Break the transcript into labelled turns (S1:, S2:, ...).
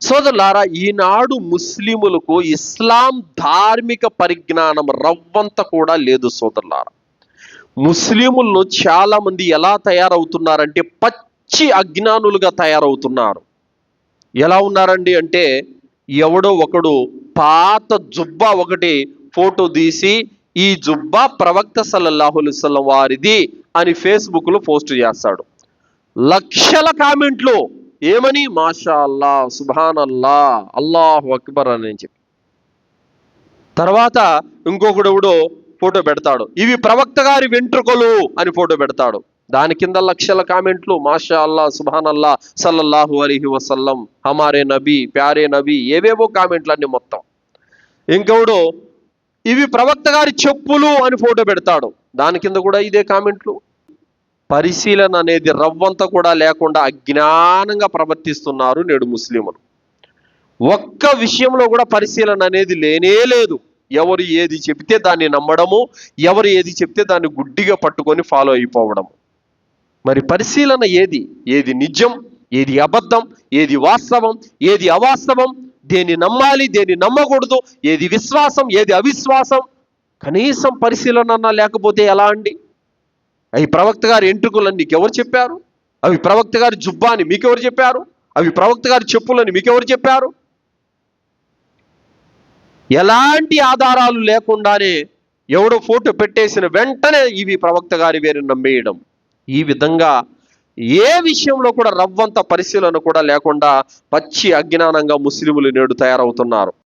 S1: సోదరులారా, ఈనాడు ముస్లిములకు ఇస్లాం ధార్మిక పరిజ్ఞానం రవ్వంత కూడా లేదు. సోదరులారా, ముస్లిముల్లో చాలా మంది ఎలా తయారవుతున్నారంటే పచ్చి అజ్ఞానులుగా తయారవుతున్నారు. ఎలా ఉన్నారండి అంటే, ఎవడో ఒకడు పాత జుబ్బా ఒకటి ఫోటో తీసి ఈ జుబ్బా ప్రవక్త సల్లల్లాహు అలైహి వసల్లం వారిది అని ఫేస్బుక్లో పోస్ట్ చేస్తాడు. లక్షల కామెంట్లు ఏమని, మాషా అల్లా, సుబ్హాన్ అల్లా, అల్లాహు అక్బర్ అని చెప్పి. తర్వాత ఇంకొకడు ఫోటో పెడతాడు, ఇవి ప్రవక్త గారి వెంట్రుకలు అని ఫోటో పెడతాడు. దాని కింద లక్షల కామెంట్లు, మాషా అల్లా, సుబ్హాన్ అల్లా, సల్లల్లాహు అలైహి వసల్లం, హమారే నబీ, ప్యారే నబీ, ఏవేవో కామెంట్లు అన్ని మొత్తం. ఇంకొకడు ఇవి ప్రవక్త గారి చెప్పులు అని ఫోటో పెడతాడు. దాని కింద కూడా ఇదే కామెంట్లు. పరిశీలన అనేది రవ్వంత కూడా లేకుండా అజ్ఞానంగా ప్రవర్తిస్తున్నారు నేడు ముస్లిములు. ఒక్క విషయంలో కూడా పరిశీలన అనేది లేనే లేదు. ఎవరు ఏది చెప్తే దాన్ని నమ్మడము, ఎవరు ఏది చెప్తే దాన్ని గుడ్డిగా పట్టుకొని ఫాలో అయిపోవడము. మరి పరిశీలన ఏది? ఏది నిజం, ఏది అబద్ధం, ఏది వాస్తవం, ఏది అవాస్తవం, దేన్ని నమ్మాలి, దేన్ని నమ్మకూడదు, ఏది విశ్వాసం, ఏది అవిశ్వాసం, కనీసం పరిశీలన లేకపోతే ఎలా అండి? అవి ప్రవక్త గారి ఎంట్రుకలని నీకెవరు చెప్పారు? అవి ప్రవక్త గారి జుబ్బా అని మీకెవరు చెప్పారు? అవి ప్రవక్త గారి చెప్పులని మీకెవరు చెప్పారు? ఎలాంటి ఆధారాలు లేకుండానే ఎవడో ఫోటో పెట్టేసిన వెంటనే ఇవి ప్రవక్త గారి వేరు నమ్మేయడం. ఈ విధంగా ఏ విషయంలో కూడా రవ్వంత పరిశీలన కూడా లేకుండా పచ్చి అజ్ఞానంగా ముస్లిములు నేడు తయారవుతున్నారు.